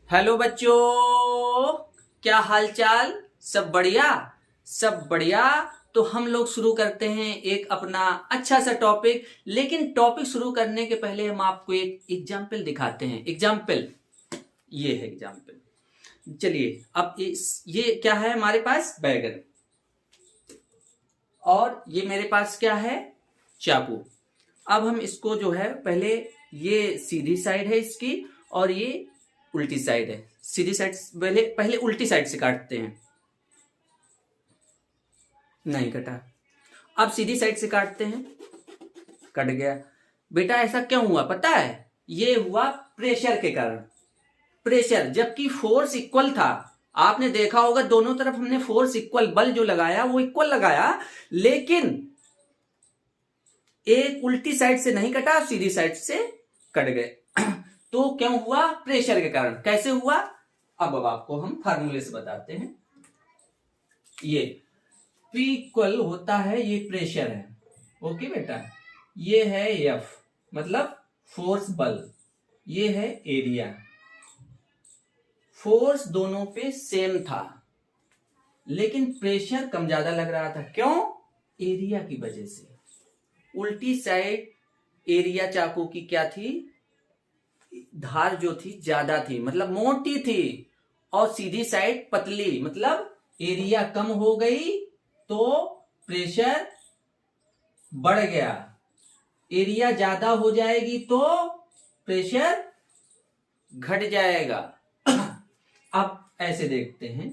Hello बच्चों, क्या हाल चाल। सब बढ़िया। सब बढ़िया। तो हम लोग शुरू करते हैं एक अपना अच्छा सा टॉपिक। लेकिन टॉपिक शुरू करने के पहले हम आपको एक एग्जाम्पल दिखाते हैं। एग्जाम्पल ये है एग्जाम्पल। चलिए अब ये क्या है हमारे पास, बैगन। और ये मेरे पास क्या है, चाकू। अब हम इसको जो है पहले, ये सीधी साइड है इसकी और ये उल्टी साइड है। सीधी साइड पहले पहले उल्टी साइड से काटते हैं। नहीं कटा। अब सीधी साइड से काटते हैं। कट गया। बेटा ऐसा क्यों हुआ पता है? ये हुआ प्रेशर के कारण। प्रेशर, जबकि फोर्स इक्वल था। आपने देखा होगा दोनों तरफ हमने फोर्स इक्वल, बल जो लगाया वो इक्वल लगाया, लेकिन एक उल्टी साइड से नहीं कटा, सीधी साइड से कट गए। तो क्यों हुआ? प्रेशर के कारण। कैसे हुआ? अब आपको हम फार्मूले से बताते हैं। ये P इक्वल होता है, ये प्रेशर है। ओके बेटा, ये है F मतलब फोर्स, बल। ये है एरिया। फोर्स दोनों पे सेम था, लेकिन प्रेशर कम ज्यादा लग रहा था। क्यों? एरिया की वजह से। उल्टी साइड एरिया चाकू की क्या थी, धार जो थी ज्यादा थी, मतलब मोटी थी। और सीधी साइड पतली, मतलब एरिया कम हो गई तो प्रेशर बढ़ गया। एरिया ज्यादा हो जाएगी तो प्रेशर घट जाएगा। अब ऐसे देखते हैं,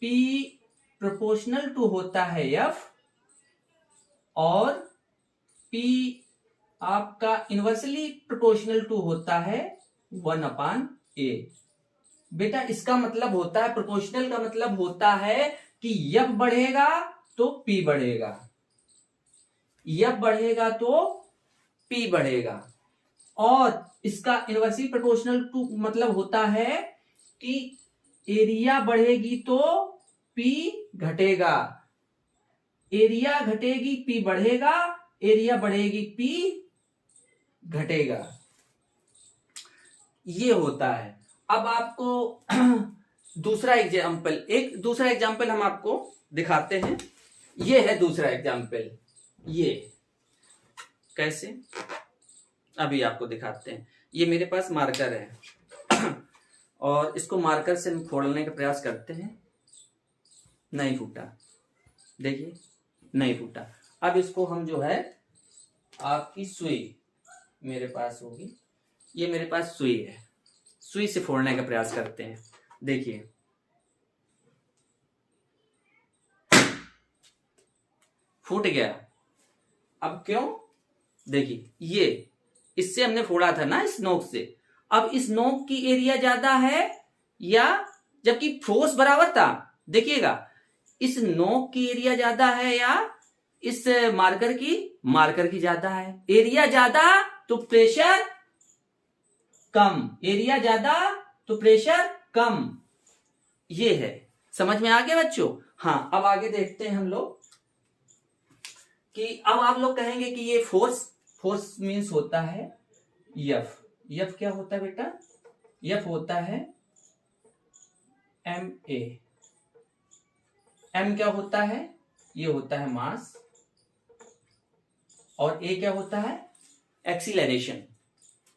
P प्रोपोर्शनल टू होता है F, और P आपका इनवर्सली प्रोपोर्शनल टू होता है 1/A। बेटा इसका मतलब होता है, प्रोपोर्शनल का मतलब होता है कि F बढ़ेगा तो P बढ़ेगा, F बढ़ेगा तो P बढ़ेगा। और इसका इनवर्सली प्रोपोर्शनल टू मतलब होता है कि एरिया बढ़ेगी तो P घटेगा, एरिया घटेगी P बढ़ेगा, एरिया बढ़ेगी P घटेगा। ये होता है। अब आपको दूसरा एग्जाम्पल हम आपको दिखाते हैं। ये है दूसरा एग्जाम्पल। ये कैसे, अभी आपको दिखाते हैं। ये मेरे पास मार्कर है और इसको मार्कर से हम फोड़ने का प्रयास करते हैं। नहीं फूटा, देखिए नहीं फूटा। अब इसको हम जो है, आपकी सुई मेरे पास होगी, ये मेरे पास सुई है, सुई से फोड़ने का प्रयास करते हैं। देखिए फूट गया। अब क्यों? देखिए ये इससे हमने फोड़ा था ना, इस नोक से। अब इस नोक की एरिया ज्यादा है, या जबकि फोर्स बराबर था। देखिएगा, इस नोक की एरिया ज्यादा है या इस मार्कर की ज्यादा है। एरिया ज्यादा तो प्रेशर कम, एरिया ज्यादा तो प्रेशर कम। ये है। समझ में आ गया बच्चों? हाँ, अब आगे देखते हैं हम लोग कि अब आप लोग कहेंगे कि ये फोर्स मीन्स होता है F। F क्या होता है बेटा? F होता है MA। M क्या होता है? ये होता है मास। और A क्या होता है? एक्सीलरेशन।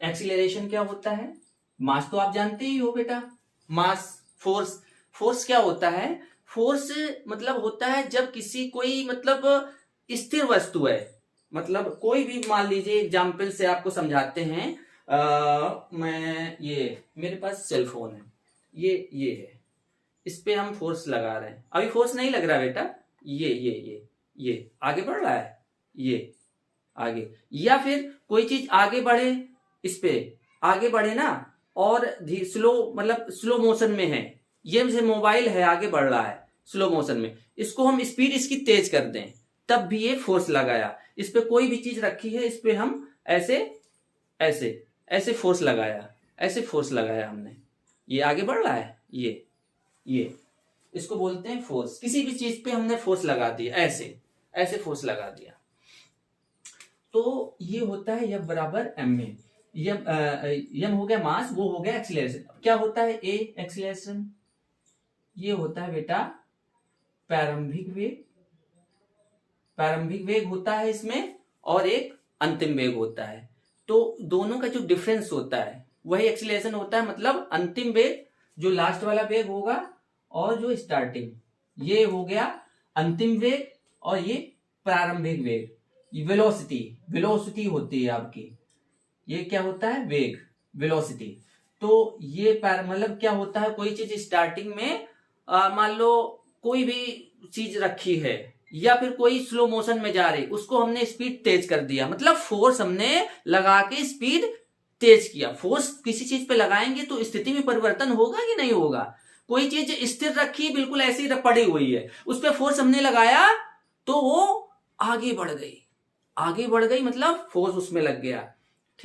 एक्सीलरेशन क्या होता है? मास तो आप जानते ही हो बेटा। मास, फोर्स क्या होता है? फोर्स मतलब होता है जब किसी कोई मतलब स्थिर वस्तु है, मतलब कोई भी, मान लीजिए एग्जाम्पल से आपको समझाते हैं। मैं ये मेरे पास सेल फोन है, ये है, इस पे हम फोर्स लगा रहे हैं। अभी फोर्स नहीं लग रहा बेटा, ये आगे बढ़ रहा है, ये आगे। या फिर कोई चीज आगे बढ़े, इस पे आगे बढ़े ना, और स्लो, मतलब स्लो मोशन में है। ये जैसे मोबाइल है, आगे बढ़ रहा है स्लो मोशन में, इसको हम स्पीड इसकी तेज कर दें, तब भी ये फोर्स लगाया। इस पे कोई भी चीज रखी है, इस पे हम ऐसे ऐसे ऐसे फोर्स लगाया हमने, ये आगे बढ़ रहा है। ये इसको बोलते हैं फोर्स। किसी भी चीज पे हमने फोर्स लगा दिया, ऐसे फोर्स लगा दिया, तो ये होता है F बराबर MA। यम हो गया मास, वो हो गया एक्सीलरेशन। क्या होता है ए एक्सीलरेशन? ये होता है बेटा प्रारंभिक वेग। प्रारंभिक वेग होता है इसमें, और एक अंतिम वेग होता है। तो दोनों का जो डिफरेंस होता है वही एक्सीलरेशन होता है। मतलब अंतिम वेग जो लास्ट वाला वेग होगा, और जो स्टार्टिंग, ये हो गया अंतिम वेग, और ये प्रारंभिक वेग। वेलोसिटी, वेलोसिटी होती है आपकी, ये क्या होता है? वेग, वेलोसिटी। तो ये मतलब क्या होता है, कोई चीज स्टार्टिंग में मान लो कोई भी चीज रखी है, या फिर कोई स्लो मोशन में जा रही, उसको हमने स्पीड तेज कर दिया, मतलब फोर्स हमने लगा के स्पीड तेज किया। फोर्स किसी चीज पे लगाएंगे तो स्थिति में परिवर्तन होगा कि नहीं होगा? कोई चीज स्थिर रखी, बिल्कुल ऐसी पड़ी हुई है, उस पर फोर्स हमने लगाया तो वो आगे बढ़ गई। आगे बढ़ गई मतलब फोर्स उसमें लग गया,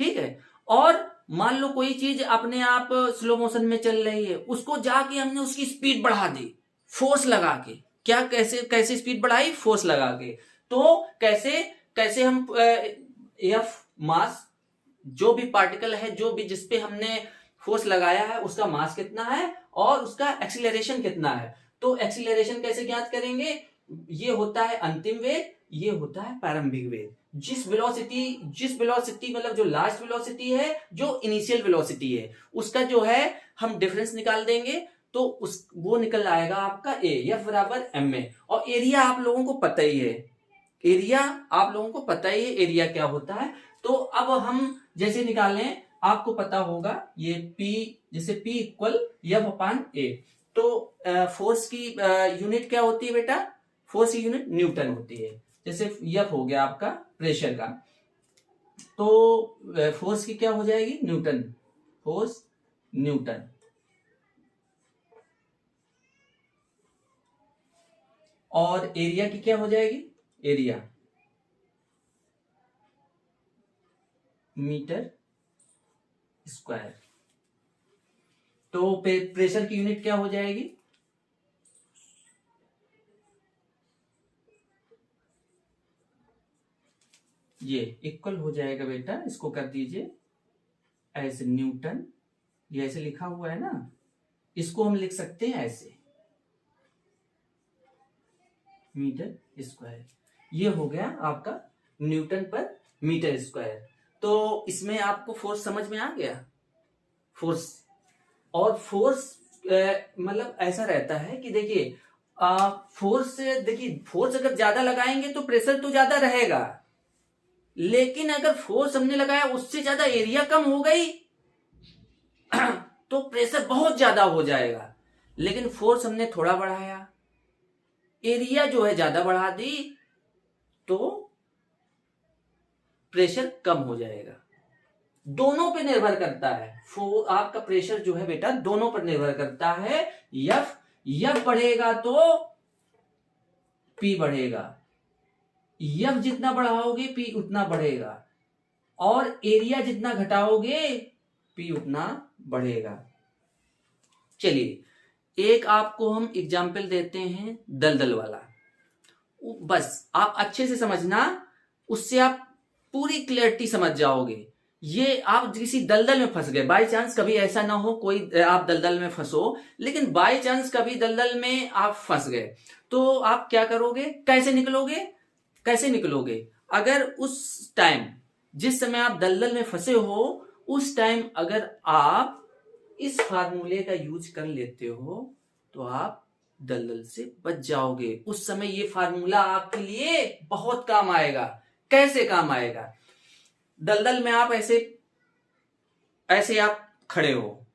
ठीक है। और मान लो कोई चीज अपने आप स्लो मोशन में चल रही है, उसको जाके हमने उसकी स्पीड बढ़ा दी फोर्स लगा के। क्या, कैसे कैसे स्पीड बढ़ाई? फोर्स लगा के। तो कैसे कैसे हम एफ मास, जो भी पार्टिकल है, जो भी जिसपे हमने फोर्स लगाया है, उसका मास कितना है और उसका एक्सीलरेशन कितना है। तो एक्सीलरेशन कैसे ज्ञात करेंगे? ये होता है अंतिम वेग, ये होता है प्रारंभिक वेग। जिस वेलोसिटी मतलब जो लास्ट वेलोसिटी है, जो इनिशियल वेलोसिटी है, उसका जो है हम डिफरेंस निकाल देंगे, तो वो निकल आएगा आपका ए, एफ बराबर एम ए। और एरिया आप लोगों को पता ही है, एरिया आप लोगों को पता ही है एरिया क्या होता है। तो अब हम जैसे निकालें, आपको पता होगा ये P, जैसे P इक्वल एफ अपान ए। तो फोर्स की यूनिट क्या होती है बेटा? फोर्स की यूनिट न्यूटन होती है। जैसे एफ हो गया आपका प्रेशर का, तो फोर्स की क्या हो जाएगी? Newton, force Newton. और एरिया की क्या हो जाएगी? Area metre square. तो प्रेशर की यूनिट क्या हो जाएगी? ये इक्वल हो जाएगा बेटा, इसको कर दीजिए ऐसे न्यूटन, ये ऐसे लिखा हुआ है ना, इसको हम लिख सकते हैं ऐसे मीटर स्क्वायर। ये हो गया आपका न्यूटन पर मीटर स्क्वायर। तो इसमें आपको फोर्स समझ में आ गया? फोर्स, और फोर्स मतलब ऐसा रहता है कि देखिए फोर्स से, देखिए फोर्स अगर ज्यादा लगाएंगे तो प्रेशर तो ज्यादा रहेगा, लेकिन अगर फोर्स हमने लगाया उससे ज्यादा एरिया कम हो गई तो प्रेशर बहुत ज्यादा हो जाएगा। लेकिन फोर्स हमने थोड़ा बढ़ाया, एरिया जो है ज्यादा बढ़ा दी, तो प्रेशर कम हो जाएगा। दोनों पे निर्भर करता है, आपका प्रेशर जो है बेटा दोनों पर निर्भर करता है। एफ बढ़ेगा तो पी बढ़ेगा, एफ जितना बढ़ाओगे पी उतना बढ़ेगा, और एरिया जितना घटाओगे पी उतना बढ़ेगा। चलिए एक आपको हम एग्जाम्पल देते हैं दलदल वाला, बस आप अच्छे से समझना, उससे आप पूरी क्लियरिटी समझ जाओगे। ये आप किसी दलदल में फंस गए, बाय चांस, कभी ऐसा ना हो कोई आप दलदल में फंसो, लेकिन बाय चांस कभी दलदल में आप फंस गए, तो आप क्या करोगे? कैसे निकलोगे? कैसे निकलोगे? अगर उस टाइम, जिस समय आप दलदल में फंसे हो, उस टाइम अगर आप इस फार्मूले का यूज कर लेते हो तो आप दलदल से बच जाओगे। उस समय ये फार्मूला आपके लिए बहुत काम आएगा। कैसे काम आएगा? दलदल में आप ऐसे आप खड़े हो,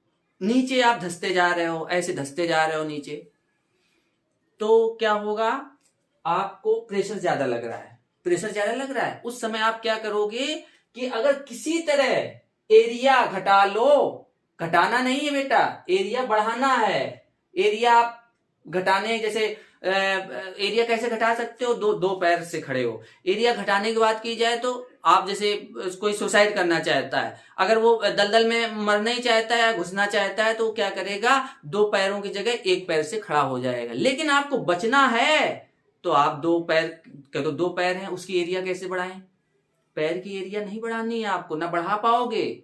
नीचे आप धंसते जा रहे हो, ऐसे धंसते जा रहे हो नीचे, तो क्या होगा? आपको प्रेशर ज्यादा लग रहा है, प्रेशर ज्यादा लग रहा है। उस समय आप क्या करोगे कि अगर किसी तरह एरिया घटा लो, घटाना नहीं है बेटा, एरिया बढ़ाना है। एरिया आप घटाने, जैसे एरिया कैसे घटा सकते हो? दो पैर से खड़े हो। एरिया घटाने की बात की जाए तो आप जैसे कोई सुसाइड करना चाहता है, अगर वो दलदल में मरना ही चाहता है, घुसना चाहता है, तो क्या करेगा? दो पैरों की जगह एक पैर से खड़ा हो जाएगा। लेकिन आपको बचना है तो आप दो पैर हैं, उसकी एरिया कैसे बढ़ाएं? पैर की एरिया नहीं बढ़ानी है आपको, ना बढ़ा पाओगे।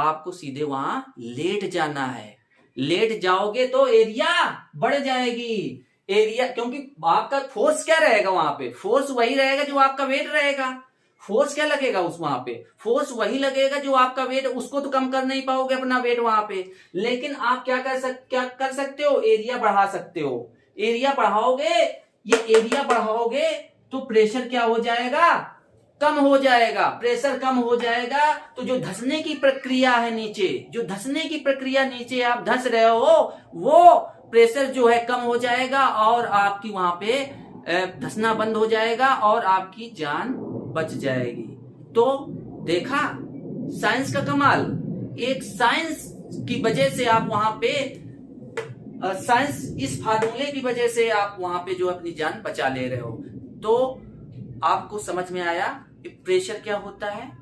आपको सीधे वहां लेट जाना है। लेट जाओगे तो एरिया बढ़ जाएगी। एरिया, क्योंकि आपका फोर्स क्या रहेगा वहां पे, फोर्स वही रहेगा जो आपका वेट रहेगा। फोर्स क्या लगेगा उस वहां पे, फोर्स वही लगेगा जो आपका वेट, उसको तो कम कर नहीं पाओगे अपना वेट वहां पे। लेकिन आप क्या कर सकते हो, एरिया बढ़ा सकते हो। एरिया बढ़ाओगे, ये एरिया बढ़ाओगे तो प्रेशर क्या हो जाएगा, कम हो जाएगा। प्रेशर कम हो जाएगा तो जो धंसने की प्रक्रिया है नीचे, जो धंसने की प्रक्रिया नीचे आप धंस रहे हो, वो प्रेशर जो है कम हो जाएगा और आपकी वहां पे धंसना बंद हो जाएगा और आपकी जान बच जाएगी। तो देखा साइंस का कमाल। एक साइंस की वजह से आप वहां पे, साइंस इस फार्मूले की वजह से आप वहां पे जो अपनी जान बचा ले रहे हो। तो आपको समझ में आया कि प्रेशर क्या होता है।